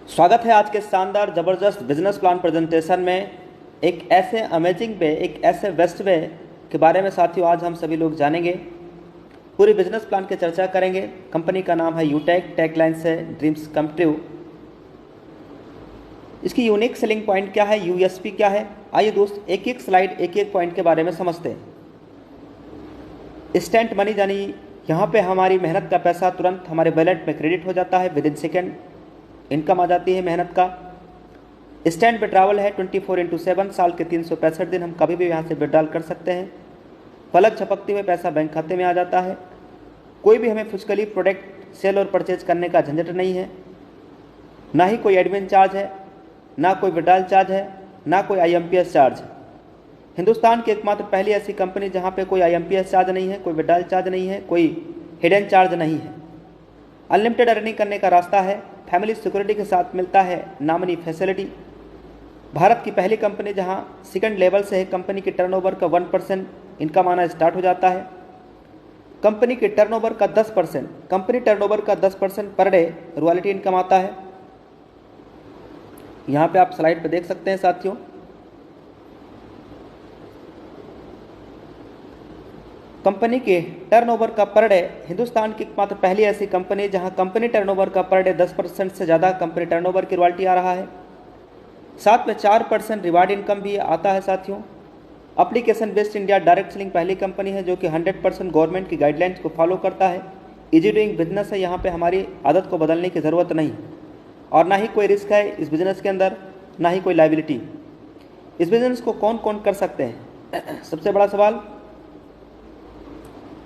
स्वागत है आज के शानदार ज़बरदस्त बिजनेस प्लान प्रेजेंटेशन में। एक ऐसे अमेजिंग वे, एक ऐसे बेस्ट वे के बारे में साथियों आज हम सभी लोग जानेंगे। पूरी बिजनेस प्लान की चर्चा करेंगे। कंपनी का नाम है यूटेक, टैगलाइन है ड्रीम्स कम ट्रू। इसकी यूनिक सेलिंग पॉइंट क्या है, यूएसपी क्या है, आइए दोस्त एक एक स्लाइड एक एक पॉइंट के बारे में समझते हैं। इंस्टेंट मनी यानी यहाँ पे हमारी मेहनत का पैसा तुरंत हमारे वॉलेट में क्रेडिट हो जाता है, विद इन सेकेंड इनकम आ जाती है मेहनत का। इंस्टेंट विड्रॉवल है 24/7, साल के 365 दिन हम कभी भी यहाँ से विड्रॉल कर सकते हैं। पलक झपकते हुए पैसा बैंक खाते में आ जाता है। कोई भी हमें फिजिकली प्रोडक्ट सेल और परचेज करने का झंझट नहीं है, ना ही कोई एडमिन चार्ज है, ना कोई विड्रॉल चार्ज है, ना कोई IMPS चार्ज। हिंदुस्तान की एकमात्र पहली ऐसी कंपनी जहाँ पे कोई IMPS चार्ज नहीं है, कोई विड्रॉल चार्ज नहीं है, कोई हिडन चार्ज नहीं है। अनलिमिटेड अर्निंग करने का रास्ता है, फैमिली सिक्योरिटी के साथ मिलता है नॉमिनी फैसिलिटी। भारत की पहली कंपनी जहां सेकंड लेवल से है कंपनी की टर्नओवर का 1% इनकम आना स्टार्ट हो जाता है। कंपनी के टर्नओवर का 10% पर डे रॉयल्टी इनकम आता है। यहां पे आप स्लाइड पे देख सकते हैं साथियों। कंपनी के टर्नओवर का पर डे, हिंदुस्तान की एकमात्र पहली ऐसी कंपनी जहां कंपनी टर्नओवर का पर डे 10% से ज़्यादा कंपनी टर्नओवर की रॉयल्टी आ रहा है। साथ में 4% रिवार्ड इनकम भी आता है साथियों। Application based India direct selling पहली कंपनी है जो कि 100% गवर्नमेंट की गाइडलाइंस को फॉलो करता है। इजी डूइंग बिजनेस है, यहाँ पे हमारी आदत को बदलने की ज़रूरत नहीं और ना ही कोई रिस्क है इस बिज़नेस के अंदर, ना ही कोई लाइबिलिटी। इस बिज़नेस को कौन कौन कर सकते हैं? सबसे बड़ा सवाल,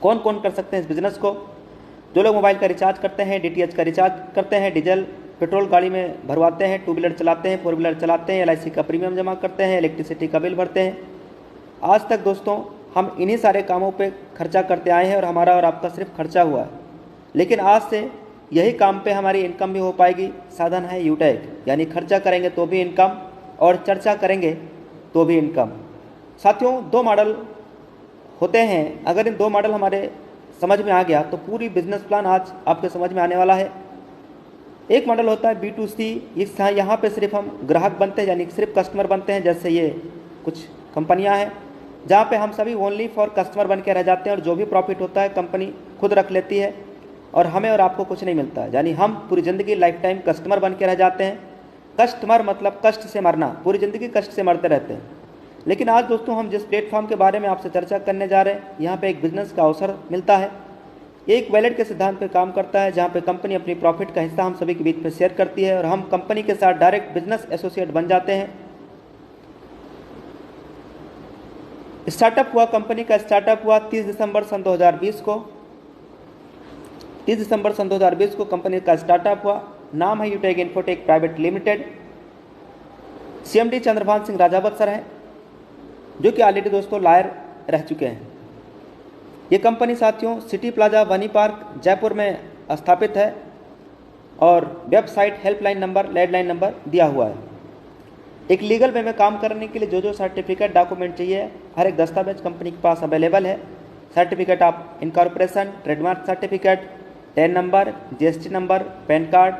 कौन कौन कर सकते हैं इस बिज़नेस को? जो लोग मोबाइल का रिचार्ज करते हैं, DTH का रिचार्ज करते हैं, डीजल पेट्रोल गाड़ी में भरवाते हैं, 2 व्हीलर चलाते हैं, 4 व्हीलर चलाते हैं, LIC का प्रीमियम जमा करते हैं, इलेक्ट्रिसिटी का बिल भरते हैं। आज तक दोस्तों हम इन्हीं सारे कामों पे खर्चा करते आए हैं और हमारा और आपका सिर्फ खर्चा हुआ है। लेकिन आज से यही काम पे हमारी इनकम भी हो पाएगी। साधन है यूटेक, यानी खर्चा करेंगे तो भी इनकम और चर्चा करेंगे तो भी इनकम। साथियों 2 मॉडल होते हैं, अगर इन 2 मॉडल हमारे समझ में आ गया तो पूरी बिजनेस प्लान आज आपके समझ में आने वाला है। एक मॉडल होता है B2C, यहाँ पे सिर्फ हम ग्राहक बनते हैं, यानी सिर्फ कस्टमर बनते हैं। जैसे ये कुछ कंपनियां हैं जहाँ पे हम सभी ओनली फॉर कस्टमर बन के रह जाते हैं और जो भी प्रॉफिट होता है कंपनी खुद रख लेती है और हमें और आपको कुछ नहीं मिलता है, यानी हम पूरी ज़िंदगी लाइफ टाइम कस्टमर बन के रह जाते हैं। कस्टमर मतलब कष्ट से मरना, पूरी ज़िंदगी कष्ट से मरते रहते हैं। लेकिन आज दोस्तों हम जिस प्लेटफॉर्म के बारे में आपसे चर्चा करने जा रहे हैं, यहाँ पे एक बिजनेस का अवसर मिलता है। ये एक वैलेट के सिद्धांत पे काम करता है, जहाँ पे कंपनी अपनी प्रॉफिट का हिस्सा हम सभी के बीच में शेयर करती है और हम कंपनी के साथ डायरेक्ट बिजनेस एसोसिएट बन जाते हैं। स्टार्टअप हुआ, कंपनी का स्टार्टअप हुआ 30 दिसंबर सन 2020 को। 30 दिसंबर सन 2020 को कंपनी का स्टार्टअप हुआ। नाम है Utech Infotech private limited. CMD Chandrabhan Singh Rajawat sir हैं, जो कि ऑलरेडी दोस्तों लॉयर रह चुके हैं। ये कंपनी साथियों सिटी प्लाजा वनी पार्क जयपुर में स्थापित है और website, helpline number, landline number दिया हुआ है। एक लीगल वे में काम करने के लिए जो सर्टिफिकेट डॉक्यूमेंट चाहिए, हर एक दस्तावेज कंपनी के पास अवेलेबल है। Certificate of incorporation, trademark certificate, ten number, GST number, pan card,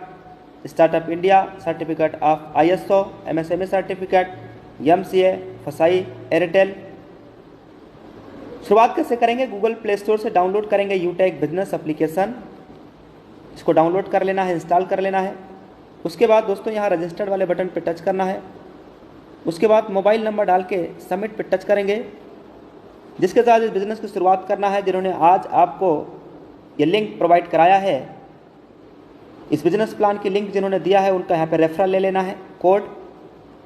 startup India, certificate of ISO, MSME certificate, MCA, फसाई, एयरटेल। शुरुआत कैसे करेंगे? गूगल प्ले स्टोर से डाउनलोड करेंगे यूटेक बिजनेस एप्लीकेशन। इसको डाउनलोड कर लेना है, इंस्टॉल कर लेना है। उसके बाद दोस्तों यहाँ रजिस्टर्ड वाले बटन पे टच करना है। उसके बाद मोबाइल नंबर डाल के सबमिट पे टच करेंगे, जिसके साथ इस बिज़नेस की शुरुआत करना है। जिन्होंने आज आपको ये लिंक प्रोवाइड कराया है, इस बिज़नेस प्लान की लिंक जिन्होंने दिया है, उनका यहाँ पे रेफरल ले लेना है, कोड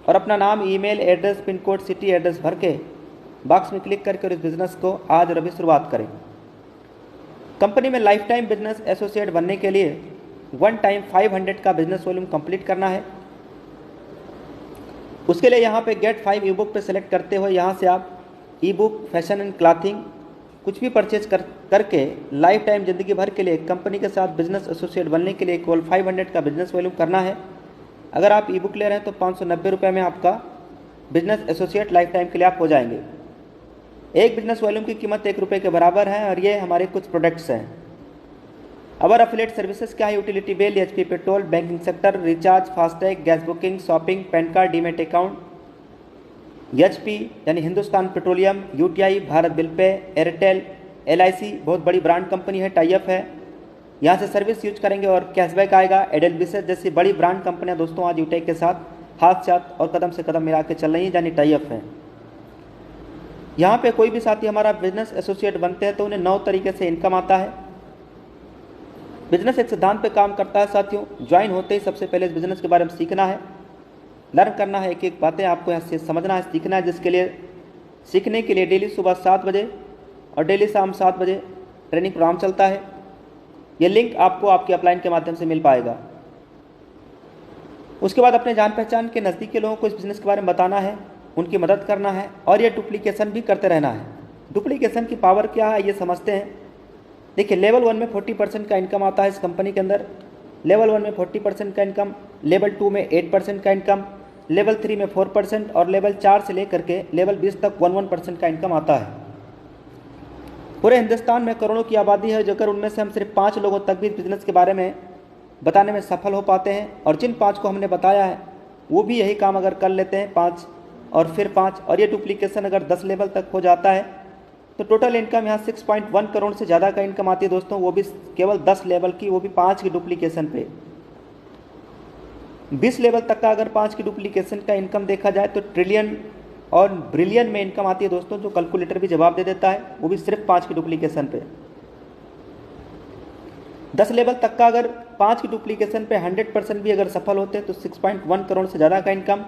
और अपना नाम, email address, pin code, city address भर के बॉक्स में क्लिक करके और इस बिज़नेस को आज और अभी शुरुआत करें। कंपनी में लाइफ टाइम बिजनेस एसोसिएट बनने के लिए 1 टाइम 500 का बिजनेस वॉल्यूम कंप्लीट करना है। उसके लिए यहाँ पे गेट 5 ई-बुक पे सेलेक्ट करते हुए यहाँ से आप ई-बुक, फैशन एंड क्लॉथिंग कुछ भी परचेज करके लाइफ टाइम ज़िंदगी भर के लिए कंपनी के साथ बिजनेस एसोसिएट बनने के लिए केवल 500 का बिजनेस वॉल्यूम करना है। अगर आप ई-बुक ले रहे हैं तो 590 रुपये में आपका बिजनेस एसोसिएट लाइफ टाइम के लिए आप हो जाएंगे। एक बिजनेस वॉल्यूम की कीमत 1 रुपये के बराबर है और ये हमारे कुछ प्रोडक्ट्स हैं। अवर अफिलेट सर्विसेज क्या है? Utility bill, HP petrol, banking sector, recharge, FASTag, gas booking, shopping, PAN card, demat account, HP यानी Hindustan petroleum, UTI, Bharat bill pay, Airtel, LIC बहुत बड़ी ब्रांड कंपनी है, टाई अप है, यहाँ से सर्विस यूज करेंगे और कैशबैक आएगा। एडेलविसेस जैसी बड़ी ब्रांड कंपनियां दोस्तों आज यूटेक के साथ हाथ साथ और कदम से कदम मिला के चल रही हैं, यानी टाई अप है। यहाँ पे कोई भी साथी हमारा बिजनेस एसोसिएट बनते हैं तो उन्हें 9 तरीके से इनकम आता है। बिजनेस एक सिद्धांत पे काम करता है साथियों। ज्वाइन होते ही सबसे पहले इस बिजनेस के बारे में सीखना है, लर्न करना है, एक एक बातें आपको यहाँ से समझना है, सीखना है, जिसके लिए सीखने के लिए डेली सुबह 7 बजे और डेली शाम 7 बजे ट्रेनिंग प्रोग्राम चलता है। ये लिंक आपको आपके अपलाइन के माध्यम से मिल पाएगा। उसके बाद अपने जान पहचान के नज़दीकी लोगों को इस बिज़नेस के बारे में बताना है, उनकी मदद करना है और ये डुप्लीकेशन भी करते रहना है। डुप्लीकेशन की पावर क्या है ये समझते हैं। देखिए, लेवल 1 में 40% का इनकम आता है इस कंपनी के अंदर। लेवल 1 में 40% का इनकम, लेवल 2 में 8% का इनकम, लेवल 3 में 4% और लेवल 4 से लेकर के लेवल 20 तक 11% का इनकम आता है। पूरे हिंदुस्तान में करोड़ों की आबादी है, अगर उनमें से हम सिर्फ 5 लोगों तक भी बिजनेस के बारे में बताने में सफल हो पाते हैं, और जिन 5 को हमने बताया है वो भी यही काम अगर कर लेते हैं, 5 और फिर 5, और ये डुप्लीकेशन अगर 10 लेवल तक हो जाता है तो टोटल इनकम यहाँ 6.1 करोड़ से ज़्यादा का इनकम आती है दोस्तों, वो भी केवल 10 लेवल की, वो भी 5 की डुप्लीकेशन पे। 20 लेवल तक का अगर 5 की डुप्लीकेशन का इनकम देखा जाए तो ट्रिलियन और ब्रिलियन में इनकम आती है दोस्तों, जो कैलकुलेटर भी जवाब दे देता है, वो भी सिर्फ 5 की डुप्लीकेशन पे। 10 लेवल तक का अगर 5 की डुप्लीकेशन पे 100% भी अगर सफल होते हैं तो 6.1 करोड़ से ज़्यादा का इनकम,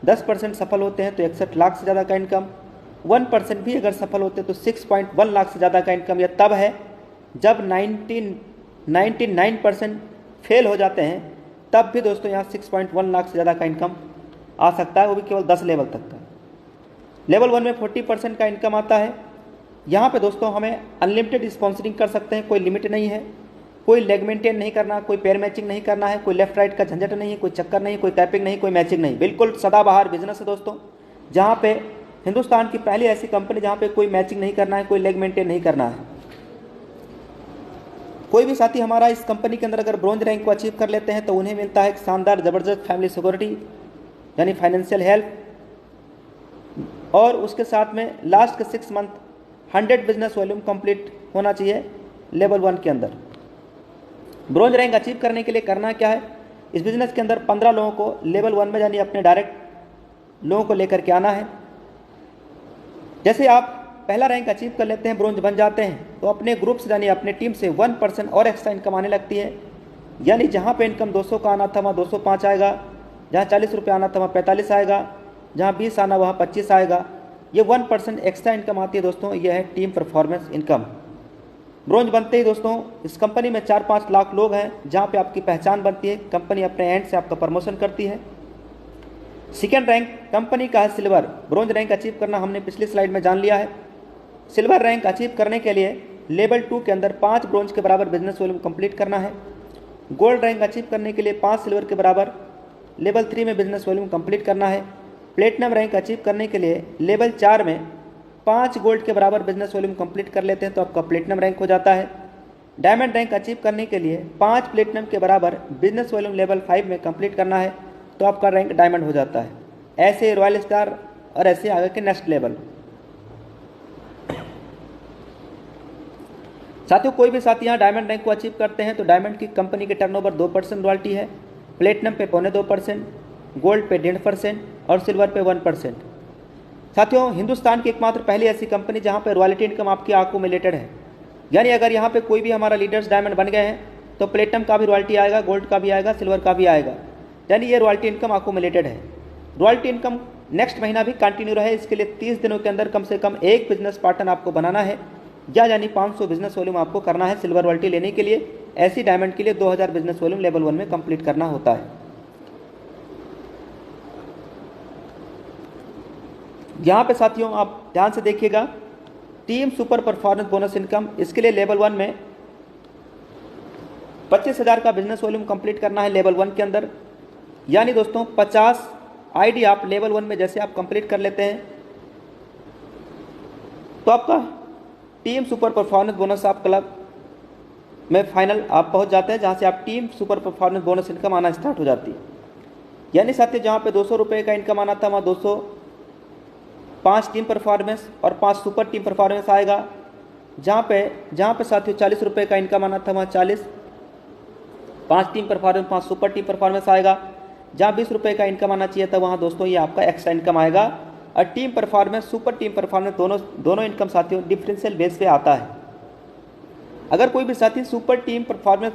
10% सफल होते हैं तो 61 लाख से ज़्यादा का इनकम, 1% भी अगर सफल होते हैं तो 6.1 लाख से ज़्यादा का इनकम। यह तब है जब 99% फेल हो जाते हैं, तब भी दोस्तों यहाँ 6.1 लाख से ज़्यादा का इनकम आ सकता है, वो भी केवल 10 लेवल तक का। लेवल 1 में 40% का इनकम आता है। यहाँ पे दोस्तों हमें अनलिमिटेड स्पॉन्सरिंग कर सकते हैं, कोई लिमिट नहीं है, कोई लेग मेंटेन नहीं करना, कोई पैर मैचिंग नहीं करना है, कोई लेफ्ट राइट का झंझट नहीं है, कोई चक्कर नहीं, कोई कैपिंग नहीं, कोई मैचिंग नहीं, बिल्कुल सदाबहार बिजनेस है दोस्तों, जहाँ पे हिंदुस्तान की पहली ऐसी कंपनी जहाँ पे कोई मैचिंग नहीं करना है, कोई लेग मेंटेन नहीं करना है। कोई भी साथी हमारा इस कंपनी के अंदर अगर ब्रॉन्ज रैंक को अचीव कर लेते हैं तो उन्हें मिलता है एक शानदार ज़बरदस्त फैमिली सिक्योरिटी यानी फाइनेंशियल हेल्प, और उसके साथ में लास्ट के 6 मंथ 100 बिजनेस वॉल्यूम कंप्लीट होना चाहिए लेवल 1 के अंदर। ब्रॉन्ज रैंक अचीव करने के लिए करना क्या है, इस बिजनेस के अंदर 15 लोगों को लेवल 1 में यानी अपने डायरेक्ट लोगों को लेकर के आना है। जैसे आप पहला रैंक अचीव कर लेते हैं, ब्रॉन्ज बन जाते हैं, तो अपने ग्रुप से यानी अपने टीम से 1% और एक्स्ट्रा इनकम आने लगती है। यानी जहाँ पे इनकम 200 का आना था वहाँ 205 आएगा, जहाँ 40 रुपये आना था वहाँ 45 आएगा, जहाँ 20 आना वहाँ 25 आएगा। ये 1% एक्स्ट्रा इनकम आती है दोस्तों, ये है टीम परफॉर्मेंस इनकम। ब्रॉन्ज बनते ही दोस्तों इस कंपनी में 4-5 लाख लोग हैं, जहाँ पे आपकी पहचान बनती है, कंपनी अपने एंड से आपका प्रमोशन करती है। सेकेंड रैंक कंपनी का है सिल्वर। ब्रॉन्ज रैंक अचीव करना हमने पिछली स्लाइड में जान लिया है। सिल्वर रैंक अचीव करने के लिए लेवल 2 के अंदर 5 ब्रॉन्ज के बराबर बिजनेस वॉल्यूम कंप्लीट करना है। गोल्ड रैंक अचीव करने के लिए 5 सिल्वर के बराबर लेवल 3 में बिजनेस वॉल्यूम कंप्लीट करना है। प्लेटिनम रैंक अचीव करने के लिए लेवल 4 में 5 गोल्ड के बराबर बिजनेस वॉल्यूम कंप्लीट कर लेते हैं तो आपका प्लेटिनम रैंक हो जाता है। डायमंड रैंक अचीव करने के लिए 5 प्लेटिनम के बराबर बिजनेस वॉल्यूम लेवल 5 में कंप्लीट करना है तो आपका रैंक डायमंड हो जाता है। ऐसे रॉयल स्टार और ऐसे आगे के नेक्स्ट लेवल। साथियों, कोई भी साथी यहाँ डायमंड रैंक को अचीव करते हैं तो डायमंड की कंपनी के टर्नओवर 2% रॉयल्टी है, प्लेटिनम पे 0.25%, गोल्ड पे 1.5% और सिल्वर पे 1%। साथियों, हिंदुस्तान की एकमात्र पहली ऐसी कंपनी जहाँ पे रॉयल्टी इनकम आपकी अक्यूमुलेटेड है। यानी अगर यहाँ पे कोई भी हमारा लीडर्स डायमंड बन गए हैं तो प्लेटिनम का भी रॉयल्टी आएगा, गोल्ड का भी आएगा, सिल्वर का भी आएगा। यानी ये रॉयल्टी इनकम अक्यूमुलेटेड है। रॉयल्टी इनकम नेक्स्ट महीना भी कंटिन्यू रहे, इसके लिए 30 दिनों के अंदर कम से कम एक बिजनेस पार्टनर आपको बनाना है, या यानी 500 बिजनेस वॉल्यूम आपको करना है सिल्वर रॉयल्टी लेने के लिए। ऐसी डायमंड के लिए 2000 बिजनेस वॉल्यूम लेवल 1 में कंप्लीट करना होता है। यहाँ पे साथियों आप ध्यान से देखिएगा, team super performance bonus income, इसके लिए लेवल 1 में 25,000 का बिजनेस वॉल्यूम कंप्लीट करना है लेवल 1 के अंदर। यानी दोस्तों 50 आईडी आप लेवल 1 में जैसे आप कंप्लीट कर लेते हैं तो आपका टीम सुपर परफॉर्मेंस बोनस आपका में फाइनल आप पहुंच जाते हैं, जहां से आप team super performance bonus income आना स्टार्ट हो जाती है। यानी साथियों जहां पे 200 रुपये का इनकम आना था, वहाँ 205 टीम परफॉर्मेंस और 5 सुपर टीम परफॉर्मेंस आएगा। जहाँ पे साथियों 40 रुपये का इनकम आना था, वहाँ 40 5 team performance 5 super team performance आएगा। जहाँ 20 रुपये का इनकम आना चाहिए था, वहाँ दोस्तों ये आपका एक्स्ट्रा इनकम आएगा। और team performance super team performance दोनों इनकम साथियों डिफरेंशियल बेस पे आता है। अगर कोई भी साथी super team performance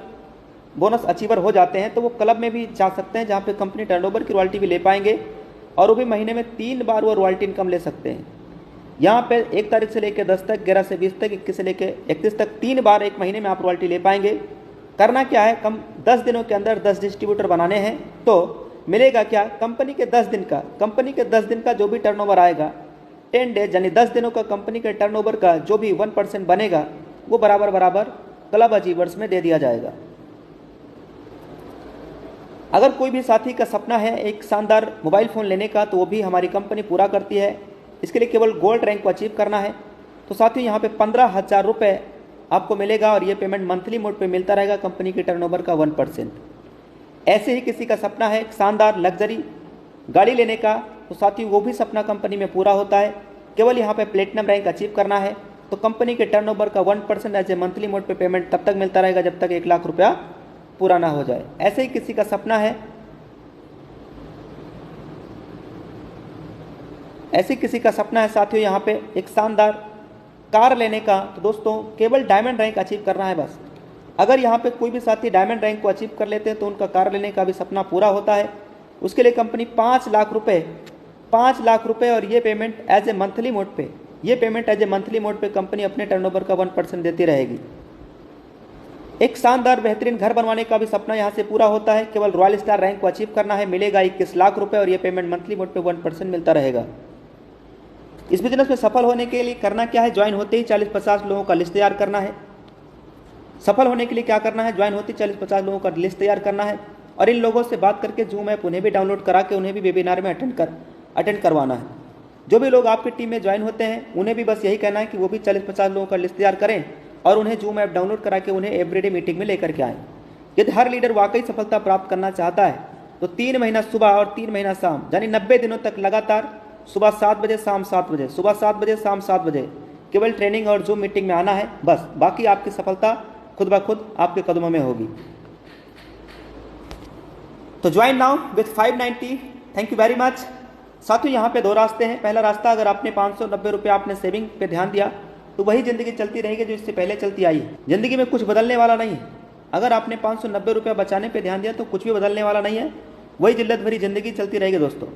bonus achiever हो जाते हैं तो वो क्लब में भी जा सकते हैं, जहाँ पे कंपनी टर्नओवर की रॉयल्टी भी ले पाएंगे और वो भी महीने में 3 बार वो रॉयल्टी इनकम ले सकते हैं। यहाँ पे 1 तारीख से लेकर 10 तक, 11 से 20 तक, 21 से लेकर 31 तक 3 बार एक महीने में आप रॉयल्टी ले पाएंगे। करना क्या है, कम 10 दिनों के अंदर 10 डिस्ट्रीब्यूटर बनाने हैं। तो मिलेगा क्या, कंपनी के 10 दिन का जो भी टर्नओवर आएगा 10 डेज यानी 10 दिनों का कंपनी के टर्नओवर का जो भी 1% बनेगा वो बराबर क्लब अचीवर्स में दे दिया जाएगा। अगर कोई भी साथी का सपना है एक शानदार मोबाइल फ़ोन लेने का, तो वो भी हमारी कंपनी पूरा करती है। इसके लिए केवल गोल्ड रैंक को अचीव करना है। तो साथियों यहाँ पे 15,000 रुपये आपको मिलेगा और ये पेमेंट मंथली मोड पे मिलता रहेगा कंपनी के टर्नओवर का 1%। ऐसे ही किसी का सपना है एक शानदार लग्जरी गाड़ी लेने का, तो साथियों वो भी सपना कंपनी में पूरा होता है। केवल यहाँ पे प्लेटिनम रैंक अचीव करना है। तो कंपनी के टर्नओवर का 1% एज ए मंथली मोड पे पेमेंट तब तक मिलता रहेगा जब तक 1 लाख रुपया पूरा ना हो जाए। ऐसे ही किसी का सपना है साथियों यहाँ पे एक शानदार कार लेने का, तो दोस्तों केवल डायमंड रैंक अचीव करना है बस। अगर यहाँ पे कोई भी साथी डायमंड रैंक को अचीव कर लेते हैं तो उनका कार लेने का भी सपना पूरा होता है। उसके लिए कंपनी 5 लाख रुपए और ये payment as a monthly mode पे कंपनी अपने टर्नओवर का 1% देती रहेगी। एक शानदार बेहतरीन घर बनवाने का भी सपना यहाँ से पूरा होता है। केवल रॉयल स्टार रैंक को अचीव करना है, मिलेगा 21 लाख रुपए और ये पेमेंट मंथली मोड पे 1% मिलता रहेगा। इस बिजनेस में सफल होने के लिए करना क्या है, ज्वाइन होते ही 40-50 लोगों का लिस्ट तैयार करना है। सफल होने के लिए क्या करना है, ज्वाइन होते ही 40-50 लोगों का लिस्ट तैयार करना है और इन लोगों से बात करके जूम ऐप उन्हें भी डाउनलोड करा के उन्हें भी वेबिनार में अटेंड करवाना है। जो भी लोग आपकी टीम में ज्वाइन होते हैं उन्हें भी बस यही कहना है कि वो भी 40-50 लोगों का लिस्ट तैयार करें और उन्हें जूम ऐप डाउनलोड करा के उन्हें एवरीडे मीटिंग में लेकर के आएँ। यदि हर लीडर वाकई सफलता प्राप्त करना चाहता है तो 3 महीना सुबह और 3 महीना शाम यानी 90 दिनों तक लगातार सुबह 7 बजे शाम 7 बजे, सुबह 7 बजे शाम 7 बजे केवल ट्रेनिंग और जूम मीटिंग में आना है बस। बाकी आपकी सफलता खुद ब खुद आपके कदमों में होगी। तो join now with 590। Thank you very much. साथियों यहाँ पे 2 रास्ते हैं। पहला रास्ता, अगर आपने 590 रुपये आपने सेविंग पे ध्यान दिया तो वही ज़िंदगी चलती रहेगी जो इससे पहले चलती आई है। ज़िंदगी में कुछ बदलने वाला नहीं है। अगर आपने 590 रुपये बचाने पे ध्यान दिया तो कुछ भी बदलने वाला नहीं है, वही जिल्लत भरी ज़िंदगी चलती रहेगी। दोस्तों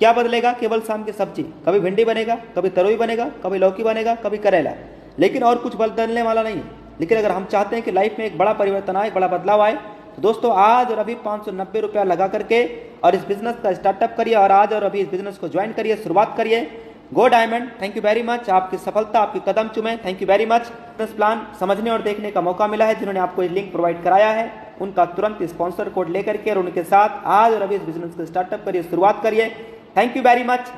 क्या बदलेगा, केवल शाम की सब्जी, कभी भिंडी बनेगा, कभी तरोई बनेगा, कभी लौकी बनेगा, कभी करेला, लेकिन और कुछ बदलने वाला नहीं है। लेकिन अगर हम चाहते हैं कि लाइफ में एक बड़ा परिवर्तन आए, बड़ा बदलाव आए, तो दोस्तों आज और अभी 590 रुपया लगा करके और इस बिजनेस का स्टार्टअप करिए और आज और अभी इस बिजनेस को ज्वाइन करिए, शुरुआत करिए। गो diamond. Thank you very much. आपकी सफलता आपकी कदम चूमे। Thank you very much. Business plan समझने और देखने का मौका मिला है, जिन्होंने आपको ये लिंक प्रोवाइड कराया है उनका तुरंत स्पॉन्सर कोड लेकर के और उनके साथ आज और अभी इस बिजनेस को स्टार्टअप करिए, शुरुआत करिए। Thank you very much.